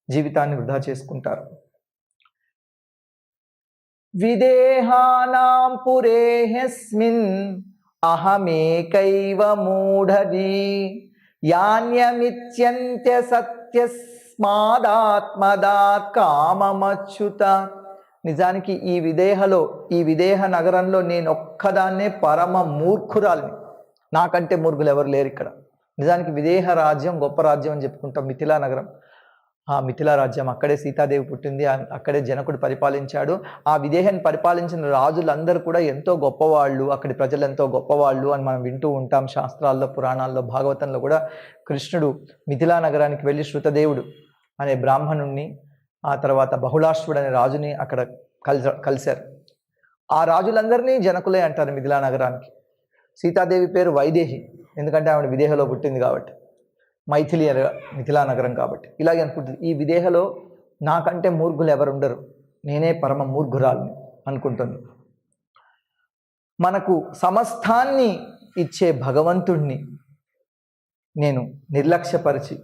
[SPEAKER 1] జీవితాన్ని వృధా చేసుకుంటారు. విదేహానాం పురేహస్మిన్ అహమేకైవ మూఢజీ యాన్యమిత్యంత్య సత్యస్మాదాత్మదాత్ కామమచ్యుత. నిజానికి ఈ విదేహ నగరంలో నేను ఒక్కదాన్నే పరమ మూర్ఖురాలిని. నాకంటే మూర్ఖులు ఎవరు లేరు ఇక్కడ. నిజానికి విదేహ రాజ్యం గొప్ప రాజ్యం అని చెప్పుకుంటాం. మిథిలా నగరం, ఆ మిథిలా రాజ్యం, అక్కడే సీతాదేవి పుట్టింది, అక్కడే జనకుడు పరిపాలించాడు. ఆ విదేహాన్ని పరిపాలించిన రాజులందరూ కూడా ఎంతో గొప్పవాళ్ళు, అక్కడి ప్రజలు ఎంతో గొప్పవాళ్ళు అని మనం వింటూ ఉంటాం. శాస్త్రాల్లో, పురాణాల్లో, భాగవతంలో కూడా కృష్ణుడు మిథిలా నగరానికి వెళ్ళి శృతదేవుడు అనే బ్రాహ్మణుణ్ణి, ఆ తర్వాత బహుళాశ్వుడు అనే రాజుని అక్కడ కలిశారు. ఆ రాజులందరినీ జనకులే అంటారు మిథిలా నగరానికి. సీతాదేవి పేరు వైదేహి, ఎందుకంటే ఆవిడ విదేహలో పుట్టింది కాబట్టి. మైథిలి మిథిలా నగరం కాబట్టి. ఇలాగే అనుకుంటుంది, ఈ విదేహలో నాకంటే మూర్ఖులు ఎవరు ఉండరు, నేనే పరమ మూర్ఖురాలని అనుకుంటుంది. మనకు సమస్తాన్ని ఇచ్చే భగవంతుణ్ణి నేను నిర్లక్ష్యపరిచి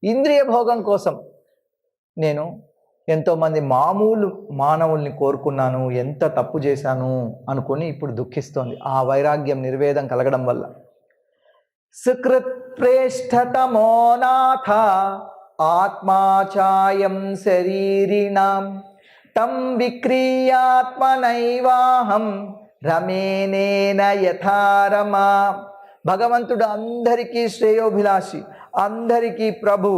[SPEAKER 1] ఇంద్రియ భోగం కోసం నేను ఎంతోమంది మామూలు మానవుల్ని కోరుకున్నాను, ఎంత తప్పు చేశాను అనుకొని ఇప్పుడు దుఃఖిస్తోంది. ఆ వైరాగ్యం, నిర్వేదం కలగడం వల్ల. సుకృత్ ప్రేష్ఠతమో నాథ ఆత్మాచాయం శరీరిణాం తం విక్రీయాత్మనైవాహం రమేనేన యథారమా. భగవంతుడు అందరికీ శ్రేయోభిలాషి, అందరికీ ప్రభు,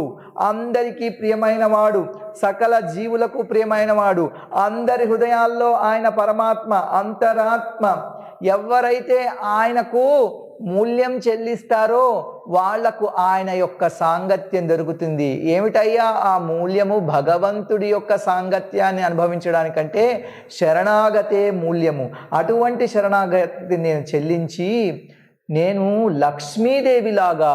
[SPEAKER 1] అందరికీ ప్రియమైన వాడు, సకల జీవులకు ప్రియమైన వాడు, అందరి హృదయాల్లో ఆయన పరమాత్మ, అంతరాత్మ. ఎవరైతే ఆయనకు మూల్యం చెల్లిస్తారో వాళ్లకు ఆయన యొక్క సాంగత్యం దొరుకుతుంది. ఏమిటయ్యా ఆ మూల్యము? భగవంతుడి యొక్క సాంగత్యాన్ని అనుభవించడానికంటే శరణాగతే మూల్యము. అటువంటి శరణాగతి నేను చెల్లించి నేను లక్ష్మీదేవిలాగా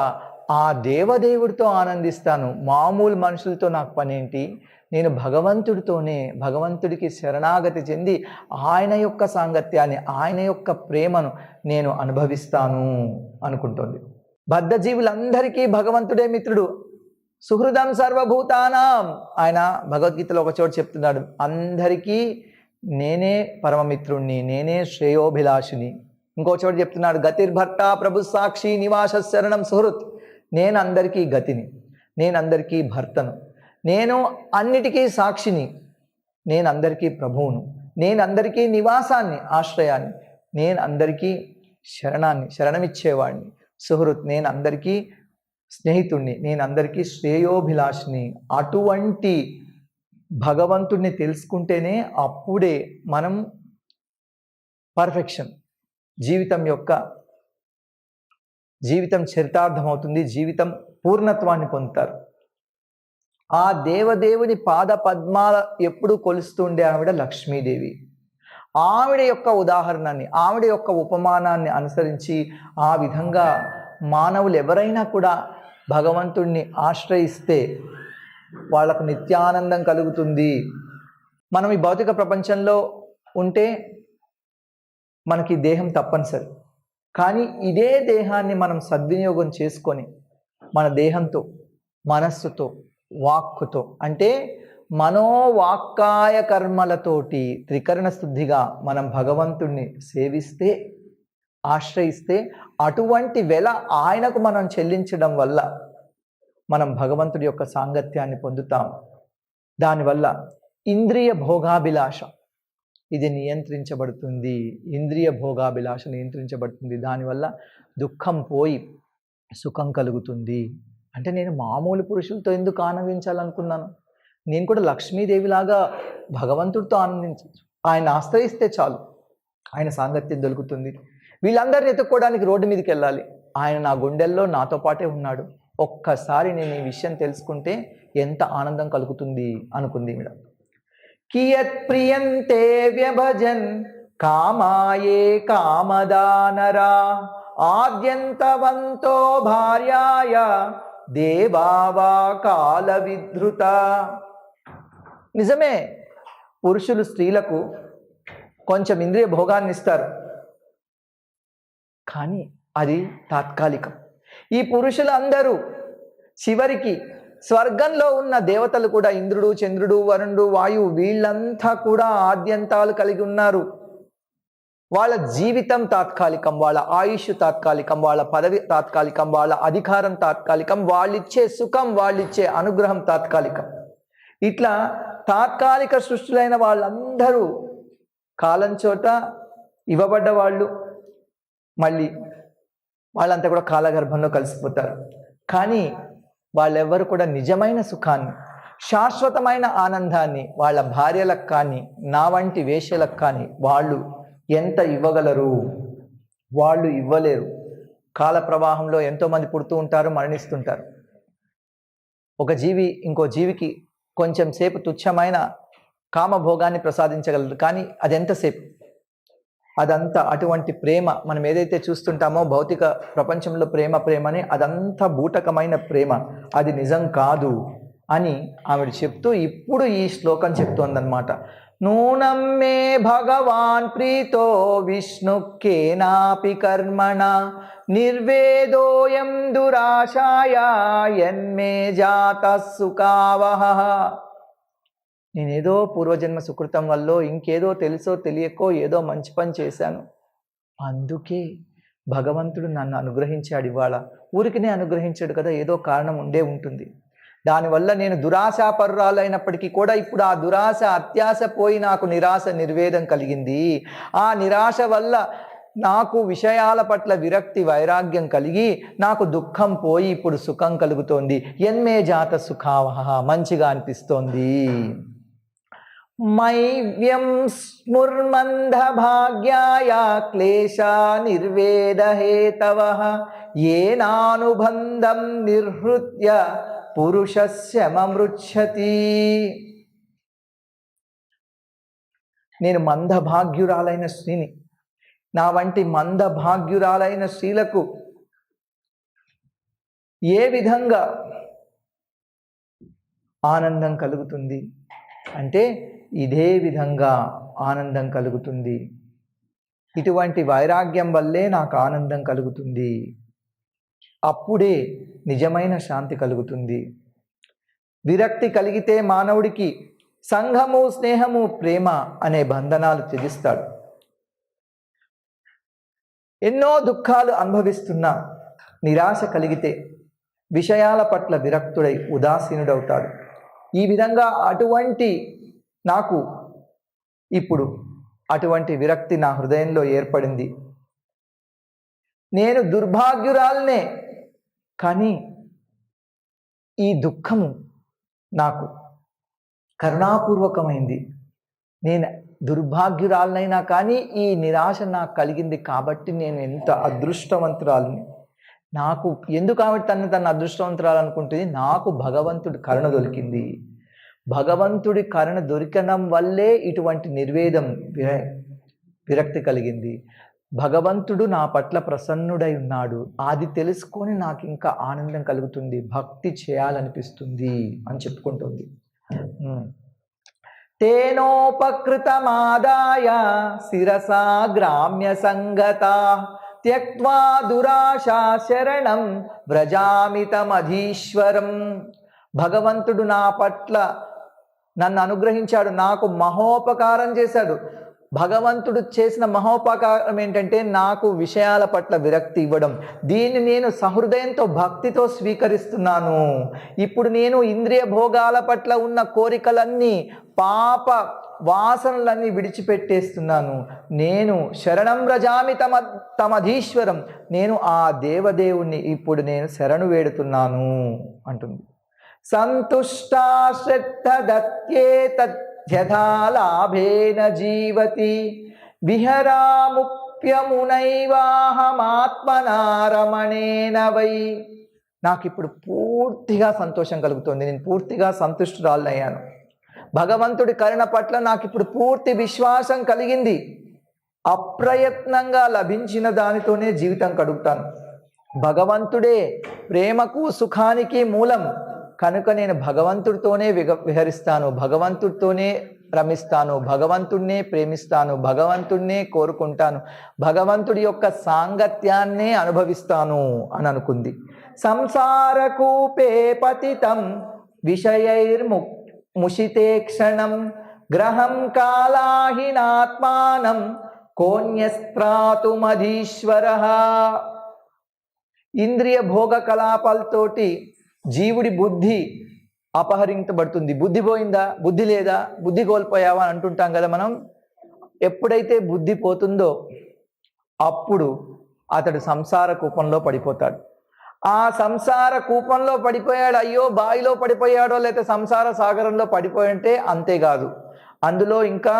[SPEAKER 1] ఆ దేవదేవుడితో ఆనందిస్తాను. మామూలు మనుషులతో నాకు పనేంటి? నేను భగవంతుడితోనే, భగవంతుడికి శరణాగతి చెంది ఆయన యొక్క సాంగత్యాన్ని, ఆయన యొక్క ప్రేమను నేను అనుభవిస్తాను అనుకుంటోంది. బద్ధజీవులందరికీ భగవంతుడే మిత్రుడు. సుహృదం సర్వభూతానాం. ఆయన భగవద్గీతలో ఒక చోట చెప్తున్నాడు, అందరికీ నేనే పరమమిత్రుణ్ణి, నేనే శ్రేయోభిలాషిని. ఇంకో చోట చెప్తున్నాడు, గతిర్భర్త ప్రభు సాక్షి నివాస శరణం సుహృత్. నేను అందరికీ గతిని, నేను అందరికీ భర్తను, నేను అన్నిటికీ సాక్షిని, నేను అందరికీ ప్రభువును, నేను అందరికీ నివాసాన్ని, ఆశ్రయాన్ని, నేను అందరికీ శరణమిచ్చేవాడిని. సుహృత్, నేను అందరికీ స్నేహితుణ్ణి, నేను అందరికీ శ్రేయోభిలాషిని. అటువంటి భగవంతుడిని తెలుసుకుంటేనే అప్పుడే మనం పర్ఫెక్షన్, జీవితం చరితార్థమవుతుంది, జీవితం పూర్ణత్వాన్ని పొందుతారు. ఆ దేవదేవుని పాద పద్మాల ఎప్పుడు కొలుస్తుండే ఆవిడ లక్ష్మీదేవి. ఆవిడ యొక్క ఉదాహరణని, ఆవిడ యొక్క ఉపమానాన్ని అనుసరించి ఆ విధంగా మానవులు ఎవరైనా కూడా భగవంతుణ్ణి ఆశ్రయిస్తే వాళ్ళకు నిత్యానందం కలుగుతుంది. మనం ఈ భౌతిక ప్రపంచంలో ఉంటే మనకి దేహం తప్పనిసరి. కానీ ఇదే దేహాన్ని మనం సద్వినియోగం చేసుకొని మన దేహంతో, మనస్సుతో, వాక్కుతో, అంటే మనోవాక్కాయ కర్మలతోటి త్రికరణ శుద్ధిగా మనం భగవంతుణ్ణి సేవిస్తే, ఆశ్రయిస్తే, అటువంటి వెల ఆయనకు మనం చెల్లించడం వల్ల మనం భగవంతుడి యొక్క సాంగత్యాన్ని పొందుతాం. దానివల్ల ఇంద్రియ భోగాభిలాష ఇది నియంత్రించబడుతుంది. ఇంద్రియ భోగాభిలాష నియంత్రించబడుతుంది. దానివల్ల దుఃఖం పోయి సుఖం కలుగుతుంది. అంటే నేను మామూలు పురుషులతో ఎందుకు ఆనందించాలనుకున్నాను? నేను కూడా లక్ష్మీదేవిలాగా భగవంతుడితో ఆనందించవచ్చు. ఆయన ఆశ్రయిస్తే చాలు, ఆయన సాంగత్యం దొరుకుతుంది. వీళ్ళందరినీ ఎత్తుక్కోవడానికి రోడ్డు మీదకి వెళ్ళాలి. ఆయన నా గుండెల్లో నాతో పాటే ఉన్నాడు. ఒక్కసారి నేను ఈ విషయం తెలుసుకుంటే ఎంత ఆనందం కలుగుతుంది అనుకుంది ఈవిడ. కియత్ ప్రియంతే వ్యభజన్ కామాయే కామదానరా ఆద్యంతవంతో భార్యాయ దేవావా కాల విధృత. నిజమే, పురుషులు స్త్రీలకు కొంచెం ఇంద్రియ భోగాన్ని ఇస్తారు, కానీ అది తాత్కాలికం. ఈ పురుషులందరూ చివరికి స్వర్గంలో ఉన్న దేవతలు కూడా, ఇంద్రుడు, చంద్రుడు, వరుణుడు, వాయువు, వీళ్ళంతా కూడా ఆద్యంతాలు కలిగి ఉన్నారు. వాళ్ళ జీవితం తాత్కాలికం, వాళ్ళ ఆయుష్ తాత్కాలికం, వాళ్ళ పదవి తాత్కాలికం, వాళ్ళ అధికారం తాత్కాలికం, వాళ్ళిచ్చే సుఖం, వాళ్ళిచ్చే అనుగ్రహం తాత్కాలికం. ఇట్లా తాత్కాలిక సృష్టిలైన వాళ్ళందరూ కాలం చోట ఇవ్వబడ్డ వాళ్ళు, మళ్ళీ వాళ్ళంతా కూడా కాలగర్భంలో కలిసిపోతారు. కానీ వాళ్ళెవ్వరు కూడా నిజమైన సుఖాన్ని, శాశ్వతమైన ఆనందాన్ని వాళ్ళ భార్యలకు కానీ, నా వంటి వేశ్యలకు కానీ వాళ్ళు ఎంత ఇవ్వగలరు? వాళ్ళు ఇవ్వలేరు. కాల ప్రవాహంలో ఎంతోమంది పుడుతూ ఉంటారు, మరణిస్తుంటారు. ఒక జీవి ఇంకో జీవికి కొంచెం సేపు తుచ్చమైన కామభోగాన్ని ప్రసాదించగలరు, కానీ అదెంతసేపు? అదంతా అటువంటి ప్రేమ మనం ఏదైతే చూస్తుంటామో భౌతిక ప్రపంచంలో ప్రేమని, అదంతా బూటకమైన ప్రేమ, అది నిజం కాదు అని ఆవిడ చెప్తూ ఇప్పుడు ఈ శ్లోకం చెప్తోందన్నమాట. నూనం మే భగవాన్ ప్రీతో విష్ణు కేనాపి కర్మణ నిర్వేదోయం దురాశాయ యన్మే జాత సుఖావహ. నేనేదో పూర్వజన్మ సుకృతం వల్ల, ఇంకేదో తెలుసో తెలియకో ఏదో మంచి పని చేశాను, అందుకే భగవంతుడు నన్ను అనుగ్రహించాడు. ఇవాళ ఊరికినే అనుగ్రహించాడు కదా, ఏదో కారణం ఉండే ఉంటుంది. దానివల్ల నేను దురాశాపరురాలైనప్పటికీ కూడా ఇప్పుడు ఆ దురాశ, అత్యాశ పోయి నాకు నిరాశ, నిర్వేదం కలిగింది. ఆ నిరాశ వల్ల నాకు విషయాల పట్ల విరక్తి, వైరాగ్యం కలిగి నాకు దుఃఖం పోయి ఇప్పుడు సుఖం కలుగుతోంది. యన్మే జాత సుఖావహ, మంచిగా అనిపిస్తోంది. మైవ్యం స్ముర్మంద భాగ్యాయ క్లేశా నిర్వేద హేతవః ఏనానుబంధం నిర్హృత్య పురుషస్య మమృచ్ఛతి. నేను మందభాగ్యురాలైన స్త్రీని. నా వంటి మందభాగ్యురాలైన స్త్రీలకు ఏ విధంగా ఆనందం కలుగుతుంది అంటే ఇదే విధంగా ఆనందం కలుగుతుంది. ఇటువంటి వైరాగ్యం వల్లే నాకు ఆనందం కలుగుతుంది. అప్పుడే నిజమైన శాంతి కలుగుతుంది. విరక్తి కలిగితే మానవుడికి సంఘము, స్నేహము, ప్రేమ అనే బంధనాలు త్యజిస్తాడు. ఎన్నో దుఃఖాలు అనుభవిస్తున్నా నిరాశ కలిగితే విషయాల పట్ల విరక్తుడై ఉదాసీనుడవుతాడు. ఈ విధంగా నాకు ఇప్పుడు అటువంటి విరక్తి నా హృదయంలో ఏర్పడింది. నేను దుర్భాగ్యురాలనే, కానీ ఈ దుఃఖము నాకు కరుణాపూర్వకమైంది. నేను దుర్భాగ్యురాలనైనా కానీ ఈ నిరాశ నాకు కలిగింది కాబట్టి నేను ఎంత అదృష్టవంతురాలని. నాకు ఎందుకు ఆవిడ తను అదృష్టవంతురాలు అనుకుంటుంది? నాకు భగవంతుడి కరుణ దొరికింది. భగవంతుడి కరుణ దొరికడం వల్లే ఇటువంటి నిర్వేదం, విరక్తి కలిగింది. భగవంతుడు నా పట్ల ప్రసన్నుడై ఉన్నాడు, అది తెలుసుకొని నాకు ఇంకా ఆనందం కలుగుతుంది, భక్తి చేయాలనిపిస్తుంది అని చెప్పుకుంటుంది. తేనోపకృతమాదాయ శిరసా గ్రామ్య సంగతా త్యక్త్వా దురాశా శరణం వ్రజామితమధీశ్వరం. భగవంతుడు నా పట్ల నన్ను అనుగ్రహించాడు, నాకు మహోపకారం చేశాడు. భగవంతుడు చేసిన మహోపకారం ఏంటంటే నాకు విషయాల పట్ల విరక్తి ఇవ్వడం. దీన్ని నేను సహృదయంతో భక్తితో స్వీకరిస్తున్నాను. ఇప్పుడు నేను ఇంద్రియ భోగాల పట్ల ఉన్న కోరికలన్నీ, పాప వాసనలన్నీ విడిచిపెట్టేస్తున్నాను. నేను శరణం వ్రజామి తమధీశ్వరం, నేను ఆ దేవదేవుణ్ణి ఇప్పుడు నేను శరణు వేడుతున్నాను అంటుంది. సంతుష్టా శ్రద్ధ దత్యేతద్యథా లాభేన జీవతి విహరాముప్యమునైవాహమాత్మనారమణేన వై. నాకు ఇప్పుడు పూర్తిగా సంతోషం కలుగుతుంది. నేను పూర్తిగా సంతుష్టురాలయ్యాను. భగవంతుడి కరుణ పట్ల నాకు ఇప్పుడు పూర్తి విశ్వాసం కలిగింది. అప్రయత్నంగా లభించిన దానితోనే జీవితం గడుపుతాను. భగవంతుడే ప్రేమకు, సుఖానికి మూలం కనుక నేను భగవంతుడితోనే విహరిస్తాను, భగవంతుడితోనే రమిస్తాను, భగవంతుడినే ప్రేమిస్తాను, భగవంతుడినే కోరుకుంటాను, భగవంతుడి యొక్క సాంగత్యాన్నే అనుభవిస్తాను అని అనుకుంది. సంసారకూపే పతితం విషయైర్ముషితే క్షణం గ్రహం కాలాహినాత్మానం కోన్యస్త్రాతుమధీశ్వరః. ఇంద్రియ భోగ కలాపాలతోటి జీవుడి బుద్ధి అపహరించబడుతుంది. బుద్ధి పోయిందా, బుద్ధి లేదా, బుద్ధి కోల్పోయావా అని అంటుంటాం కదా మనం. ఎప్పుడైతే బుద్ధి పోతుందో అప్పుడు అతడు సంసార కూపంలో పడిపోతాడు. ఆ సంసార కూపంలో పడిపోయాడు, అయ్యో బావిలో పడిపోయాడో లేకపోతే సంసార సాగరంలో పడిపోయింటే అంతేకాదు, అందులో ఇంకా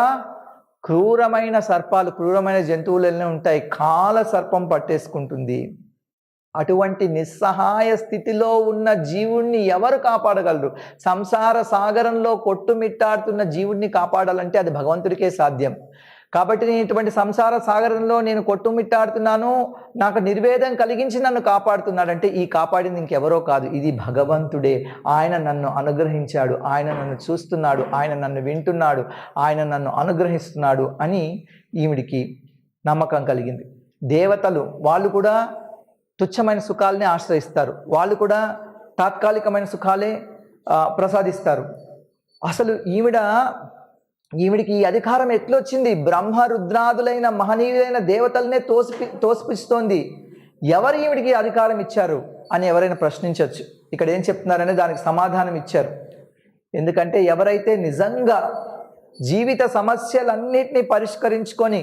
[SPEAKER 1] క్రూరమైన సర్పాలు, క్రూరమైన జంతువులన్నీ ఉంటాయి. కాల సర్పం పట్టేసుకుంటుంది. అటువంటి నిస్సహాయ స్థితిలో ఉన్న జీవుణ్ణి ఎవరు కాపాడగలరు? సంసార సాగరంలో కొట్టుమిట్టాడుతున్న జీవుణ్ణి కాపాడాలంటే అది భగవంతుడికే సాధ్యం. కాబట్టి నేను ఇటువంటి సంసార సాగరంలో నేను కొట్టుమిట్టాడుతున్నాను, నాకు నిర్వేదం కలిగించి నన్ను కాపాడుతున్నాడంటే ఈ కాపాడింది ఇంకెవరో కాదు, ఇది భగవంతుడే. ఆయన నన్ను అనుగ్రహించాడు, ఆయన నన్ను చూస్తున్నాడు, ఆయన నన్ను వింటున్నాడు, ఆయన నన్ను అనుగ్రహిస్తున్నాడు అని ఈవిడికి నమ్మకం కలిగింది. దేవతలు వాళ్ళు కూడా తుచ్చమైన సుఖాలని ఆశ్రయిస్తారు, వాళ్ళు కూడా తాత్కాలికమైన సుఖాలే ప్రసాదిస్తారు. అసలు ఈవిడికి ఈ అధికారం ఎట్లొచ్చింది? బ్రహ్మ రుద్రాదులైన మహనీయులైన దేవతలనే తోసిపుచ్చుతోంది. ఎవరు ఈవిడికి అధికారం ఇచ్చారు అని ఎవరైనా ప్రశ్నించవచ్చు. ఇక్కడ ఏం చెప్తున్నారనే దానికి సమాధానం ఇచ్చారు. ఎందుకంటే ఎవరైతే నిజంగా జీవిత సమస్యలన్నిటినీ పరిష్కరించుకొని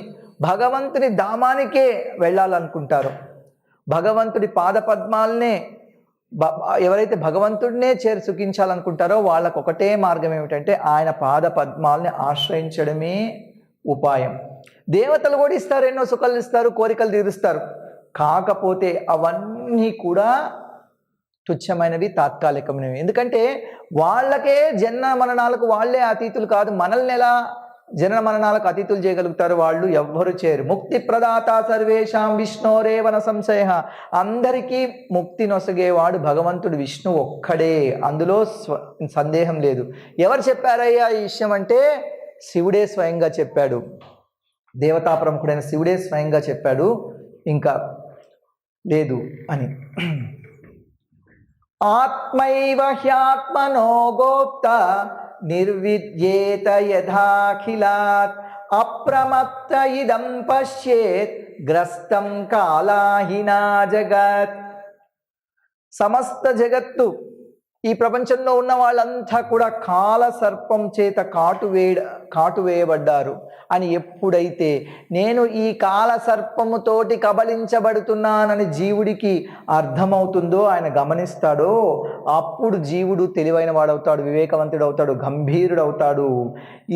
[SPEAKER 1] భగవంతుని ధామానికే వెళ్ళాలనుకుంటారో, భగవంతుడి పాదపద్మాలనే ఎవరైతే భగవంతుడినే చేరి సుఖించాలనుకుంటారో వాళ్ళకు ఒకటే మార్గం ఏమిటంటే ఆయన పాద పద్మాలని ఆశ్రయించడమే ఉపాయం. దేవతలు కూడా ఇస్తారు, ఎన్నో సుఖాలు ఇస్తారు, కోరికలు తీరుస్తారు. కాకపోతే అవన్నీ కూడా తుచ్చమైనవి, తాత్కాలికమైనవి. ఎందుకంటే వాళ్ళకే జన్మ మరణాలకు వాళ్ళే అతీతులు కాదు. మనల్ని ఎలా జనన మరణాలకు అతీతులు చేయగలుగుతారు? వాళ్ళు ఎవ్వరు చేయరు. ముక్తి ప్రదాత సర్వేషాం విష్ణోరేవన సంశయ. అందరికీ ముక్తి నొసగేవాడు భగవంతుడు విష్ణు ఒక్కడే, అందులో సందేహం లేదు. ఎవరు చెప్పారయ్యా ఈ విషయం అంటే శివుడే స్వయంగా చెప్పాడు. దేవతా ప్రముఖుడైన శివుడే స్వయంగా చెప్పాడు, ఇంకా లేదు అని. ఆత్మైవ హ్యాత్మనో గోప్త నిర్విద్యేత యథాఖిలాత్ అప్రమత్త ఇదం పశ్యేత్ గ్రస్తం కాలాహినా జగత్. సమస్త జగత్తు, ఈ ప్రపంచంలో ఉన్న వాళ్ళంతా కూడా కాల సర్పం చేత కాటు వేయబడ్డారు అని ఎప్పుడైతే నేను ఈ కాల సర్పముతోటి కబలించబడుతున్నానని జీవుడికి అర్థమవుతుందో, ఆయన గమనిస్తాడో, అప్పుడు జీవుడు తెలివైన వాడవుతాడు, వివేకవంతుడు అవుతాడు, గంభీరుడు అవుతాడు,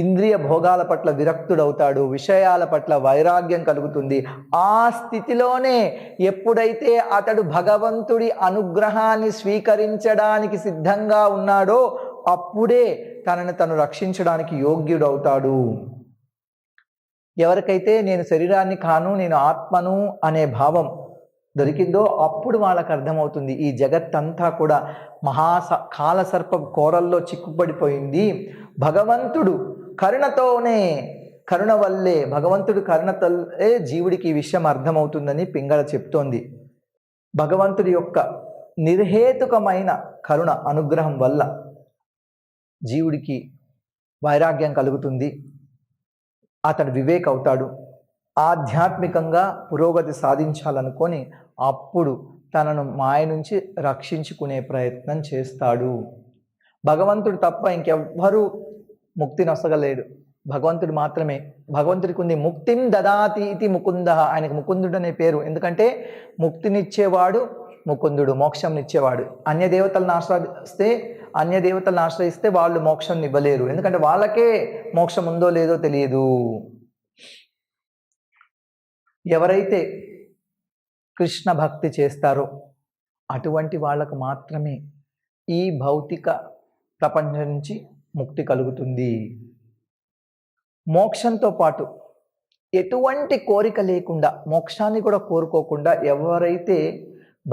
[SPEAKER 1] ఇంద్రియ భోగాల పట్ల విరక్తుడవుతాడు, విషయాల పట్ల వైరాగ్యం కలుగుతుంది. ఆ స్థితిలోనే ఎప్పుడైతే అతడు భగవంతుడి అనుగ్రహాన్ని స్వీకరించడానికి సిద్ధంగా ఉన్నాడో అప్పుడే తనను తను రక్షించడానికి యోగ్యుడవుతాడు. ఎవరికైతే నేను శరీరాన్ని కాను, నేను ఆత్మను అనే భావం దొరికిందో అప్పుడు వాళ్ళకి అర్థమవుతుంది ఈ జగత్తంతా కూడా కాలసర్ప కోరల్లో చిక్కుపడిపోయింది. భగవంతుడు కరుణతోనే, కరుణ వల్లే, భగవంతుడు కరుణతోనే జీవుడికి ఈ విషయం అర్థమవుతుందని పింగళ చెప్తోంది. భగవంతుడి యొక్క నిర్హేతుకమైన కరుణ అనుగ్రహం వల్ల జీవుడికి వైరాగ్యం కలుగుతుంది, అతడు వివేక్ అవుతాడు, ఆధ్యాత్మికంగా పురోగతి సాధించాలనుకొని అప్పుడు తనను మాయ నుంచి రక్షించుకునే ప్రయత్నం చేస్తాడు. భగవంతుడు తప్ప ఇంకెవ్వరూ ముక్తిని నొసగలేడు, భగవంతుడు మాత్రమే. భగవంతుడికి ఉంది ముక్తిం దదాతి ఇది ముకుంద, ఆయనకు ముకుందుడు అనే పేరు. ఎందుకంటే ముక్తినిచ్చేవాడు ముకుందుడు, మోక్షంనిచ్చేవాడు. అన్య దేవతలను ఆశ్రయిస్తే వాళ్ళు మోక్షం ఇవ్వలేరు, ఎందుకంటే వాళ్ళకే మోక్షం ఉందో లేదో తెలియదు. ఎవరైతే కృష్ణ భక్తి చేస్తారో అటువంటి వాళ్ళకు మాత్రమే ఈ భౌతిక ప్రపంచం నుంచి ముక్తి కలుగుతుంది. మోక్షంతో పాటు ఎటువంటి కోరిక లేకుండా, మోక్షాన్ని కూడా కోరుకోకుండా ఎవరైతే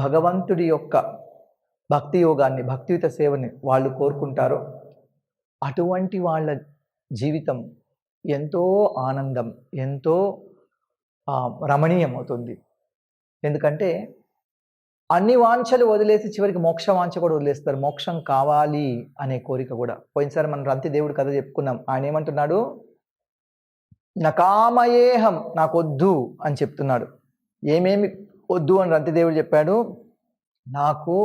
[SPEAKER 1] భగవంతుడి యొక్క భక్తి యోగాన్ని, భక్తియుత సేవని వాళ్ళు కోరుకుంటారో అటువంటి వాళ్ళ జీవితం ఎంతో ఆనందం, ఎంతో రమణీయం అవుతుంది. ఎందుకంటే అన్ని వాంఛలు వదిలేసి చివరికి మోక్ష వాంఛ కూడా వదిలేస్తారు, మోక్షం కావాలి అనే కోరిక కూడా. పోయినసారి మనం రంతి దేవుడి కథ చెప్పుకున్నాం. ఆయన ఏమంటున్నాడు? నకామయేహం, నాకు వద్దు అని చెప్తున్నాడు. ఏమేమి వద్దు అని రంతి దేవుడు చెప్పాడు? నాకు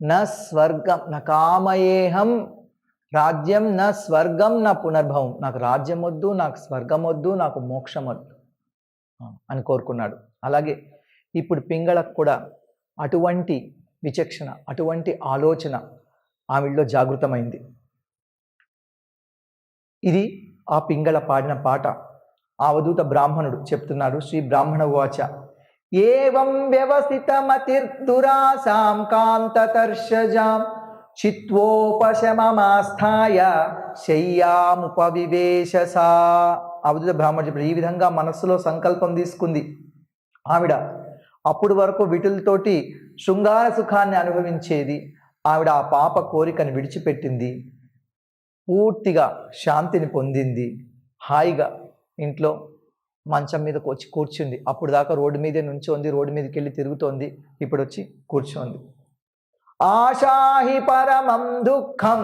[SPEAKER 1] నా స్వర్గం, నా కామయేహం రాజ్యం, నా స్వర్గం, నా పునర్భవం. నాకు రాజ్యం వద్దు, నాకు స్వర్గం వద్దు, నాకు మోక్షం వద్దు అని కోరుకున్నాడు. అలాగే ఇప్పుడు పింగళకు కూడా అటువంటి విచక్షణ, అటువంటి ఆలోచన ఆవిడలో జాగృతమైంది. ఇది ఆ పింగళ పాడిన పాట. అవధూత బ్రాహ్మణుడు చెప్తున్నాడు. శ్రీ బ్రాహ్మణ వాచ ఏవం వ్యవస్థితమతిర్దురాసాం కాంతతర్షజాం చిత్వోపశమమాస్థాయ శయ్యాముపవివేశసా. అవధూత బ్రాహ్మణుడు చెప్పాడు, ఈ విధంగా మనస్సులో సంకల్పం తీసుకుంది ఆవిడ. అప్పుడు వరకు వీటితోటి శృంగార సుఖాన్ని అనుభవించేది ఆవిడ. ఆ పాప కోరికను విడిచిపెట్టింది, పూర్తిగా శాంతిని పొందింది, హాయిగా ఇంట్లో మంచం మీద వచ్చి కూర్చుంది. అప్పుడు దాకా రోడ్డు మీదే నుంచోంది, రోడ్డు మీదకి వెళ్ళి తిరుగుతోంది, ఇప్పుడు వచ్చి కూర్చోంది. ఆశాహి పరమం దుఃఖం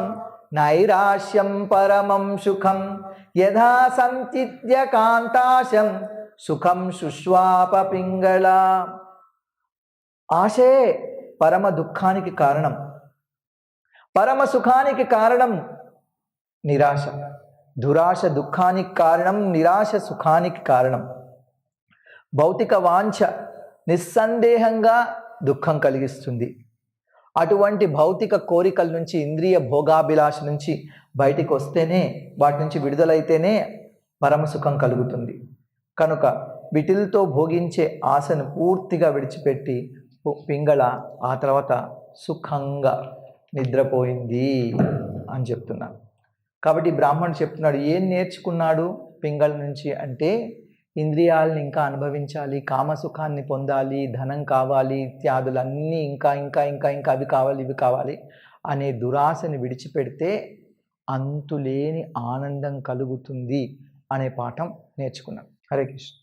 [SPEAKER 1] నైరాశ్యం పరమం సుఖం యథా సంచిత్య కాంతాశం సుఖం శుష్వాప పింగళ. ఆశే పరమ దుఃఖానికి కారణం, పరమ సుఖానికి కారణం నిరాశ. దురాశ దుఃఖానికి కారణం, నిరాశ సుఖానికి కారణం. భౌతిక వాంఛ నిస్సందేహంగా దుఃఖం కలిగిస్తుంది. అటువంటి భౌతిక కోరికల నుంచి, ఇంద్రియ భోగాభిలాష నుంచి బయటికి వస్తేనే, వాటి నుంచి విడుదలైతేనే పరమసుఖం కలుగుతుంది. కనుక వీటితో భోగించే ఆశను పూర్తిగా విడిచిపెట్టి పింగళ ఆ తర్వాత సుఖంగా నిద్రపోయింది అని చెప్తున్నాను. కాబట్టి బ్రాహ్మణుడు చెప్తున్నాడు, ఏం నేర్చుకున్నాడు పింగళ నుంచి అంటే, ఇంద్రియాలను ఇంకా అనుభవించాలి, కామసుఖాన్ని పొందాలి, ధనం కావాలి, ఇత్యాదులన్నీ ఇంకా ఇంకా ఇంకా ఇంకా అవి కావాలి ఇవి కావాలి అనే దురాశని విడిచిపెడితే అంతులేని ఆనందం కలుగుతుంది అనే పాఠం నేర్చుకున్నాం. హరే కృష్ణ.